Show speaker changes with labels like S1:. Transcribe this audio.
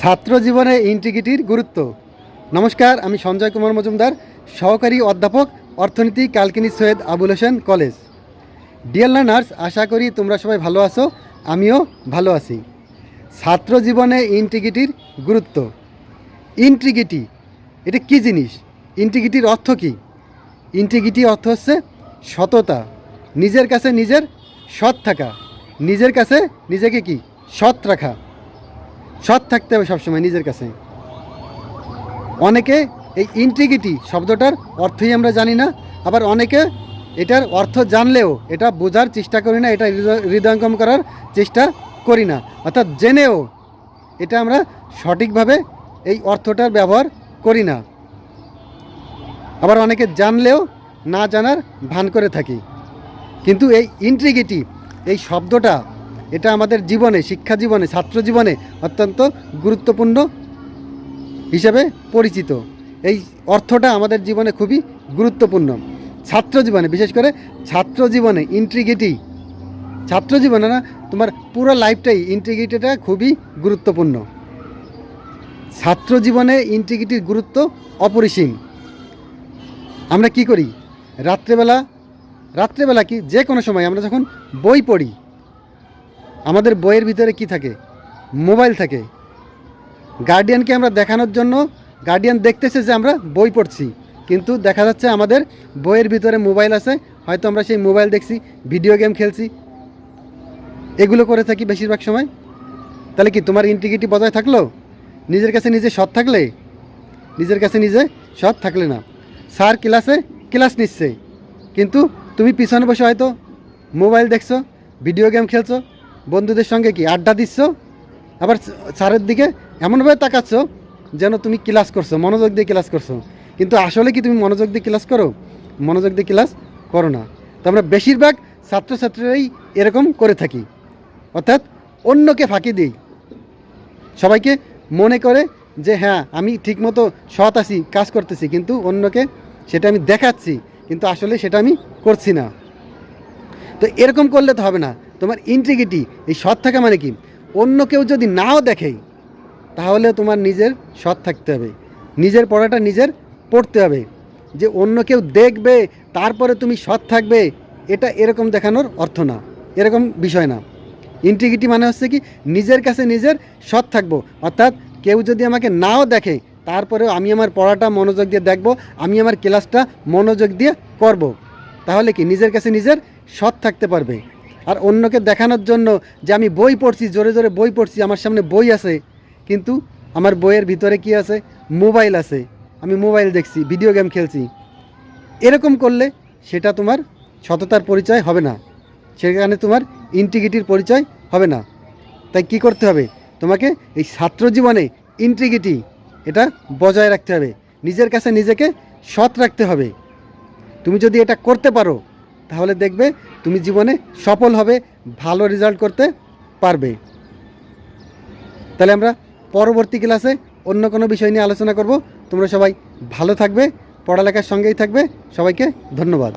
S1: ছাত্র জীবনে ইন্টিগ্রিটির গুরুত্ব। নমস্কার, আমি সঞ্জয় কুমার মজুমদার, সহকারী অধ্যাপক, অর্থনীতি, Kalkini Syed Abul Hossain College. Dear learners, আশা করি তোমরা সবাই ভালো আছো, আমিও ভালো আছি। ছাত্র জীবনে ইন্টিগ্রিটির গুরুত্ব। ইন্টিগ্রিটি এটা কী জিনিস? ইন্টিগ্রিটির অর্থ কী? ইন্টিগ্রিটি অর্থ হচ্ছে সততা, নিজের কাছে নিজের সৎ থাকা, নিজের কাছে নিজেকে কি সৎ রাখা, সৎ থাকতে হবে সবসময় নিজের কাছে। অনেকে এই ইন্টিগ্রিটি শব্দটার অর্থই আমরা জানি না, আবার অনেকে এটার অর্থ জানলেও এটা বোঝার চেষ্টা করি না, এটা হৃদয়ঙ্গম করার চেষ্টা করি না, অর্থাৎ জেনেও এটা আমরা সঠিকভাবে এই অর্থটার ব্যবহার করি না। আবার অনেকে জানলেও না জানার ভান করে থাকি। কিন্তু এই ইন্টিগ্রিটি এই শব্দটা এটা আমাদের জীবনে, শিক্ষা জীবনে, ছাত্র জীবনে অত্যন্ত গুরুত্বপূর্ণ হিসেবে পরিচিত। এই অর্থটা আমাদের জীবনে খুবই গুরুত্বপূর্ণ। ছাত্র জীবনে, বিশেষ করে ছাত্র জীবনে ইন্টিগ্রিটি, ছাত্র জীবনে না, তোমার পুরো লাইফটাই ইন্টিগ্রিটিটা খুবই গুরুত্বপূর্ণ। ছাত্র জীবনে ইন্টিগ্রিটির গুরুত্ব অপরিসীম। আমরা কি করি? রাত্রেবেলা কি যে কোনো সময় আমরা যখন বই পড়ি, আমাদের বইয়ের ভিতরে কি থাকে? মোবাইল থাকে। গার্ডিয়ানকে আমরা দেখানোর জন্য, গার্ডিয়ান দেখতেছে যে আমরা বই পড়ছি, কিন্তু দেখা যাচ্ছে আমাদের বইয়ের ভিতরে মোবাইল আছে, হয়তো আমরা সেই মোবাইল দেখছি, ভিডিও গেম খেলছি, এগুলো করে থাকি বেশিরভাগ সময়। তাহলে কি তোমার ইন্টিগ্রিটি বজায় থাকলো? নিজের কাছে নিজে সৎ থাকলে? নিজের কাছে নিজে সৎ থাকলে না। স্যার ক্লাসে ক্লাস নিচ্ছে, কিন্তু তুমি পিছনে বসে হয়তো মোবাইল দেখছো, ভিডিও গেম খেলছো, বন্ধুদের সঙ্গে কি আড্ডা দিচ্ছ, আবার স্যারের দিকে এমনভাবে তাকাচ্ছ যেন তুমি ক্লাস করছো, মনোযোগ দিয়ে ক্লাস করছো, কিন্তু আসলে কি তুমি মনোযোগ দিয়ে ক্লাস করো? মনোযোগ দিয়ে ক্লাস করো না। তো আমরা বেশিরভাগ ছাত্রছাত্রীরাই এরকম করে থাকি, অর্থাৎ অন্যকে ফাঁকি দিই, সবাইকে মনে করে যে হ্যাঁ আমি ঠিকমতো সৎ আছি, কাজ করতেছি, কিন্তু অন্যকে সেটা আমি দেখাচ্ছি, কিন্তু আসলে সেটা আমি করছি না। তো এরকম করলে তো হবে না। তোমার ইন্টিগ্রিটি, এই সৎ থাকা মানে কি? অন্য কেউ যদি নাও দেখে তাহলে তোমার নিজের সৎ থাকতে হবে, নিজের পড়াটা নিজের পড়তে হবে। যে অন্য কেউ দেখবে তারপরে তুমি সৎ থাকবে, এটা এরকম দেখানোর অর্থ না, এরকম বিষয় না। ইন্টিগ্রিটি মানে হচ্ছে কি নিজের কাছে নিজের সৎ থাকবো, অর্থাৎ কেউ যদি আমাকে নাও দেখে তারপরেও আমি আমার পড়াটা মনোযোগ দিয়ে দেখব, আমি আমার ক্লাসটা মনোযোগ দিয়ে করব। তাহলে কি নিজের কাছে নিজের সৎ থাকতে পারবে। আর অন্যকে দেখানোর জন্য যে আমি বই পড়ছি, জোরে জোরে বই পড়ছি, আমার সামনে বই আছে, কিন্তু আমার বইয়ের ভিতরে কি আছে? মোবাইল আছে, আমি মোবাইল দেখছি, ভিডিও গেম খেলছি, এরকম করলে সেটা তোমার সততার পরিচয় হবে না, সেখানে তোমার ইন্টিগ্রিটির পরিচয় হবে না। তাই কি করতে হবে? তোমাকে এই ছাত্র জীবনে ইন্টিগ্রিটি এটা বজায় রাখতে হবে, নিজের কাছে নিজেকে সৎ রাখতে হবে। তুমি যদি এটা করতে পারো তাহলে দেখবে তুমি জীবনে সফল হবে, ভালো রেজাল্ট করতে পারবে। তাহলে আমরা পরবর্তী ক্লাসে অন্য কোনো বিষয় নিয়ে আলোচনা করব। তোমরা সবাই ভালো থাকবে, পড়ালেখার সঙ্গেই থাকবে। সবাইকে ধন্যবাদ।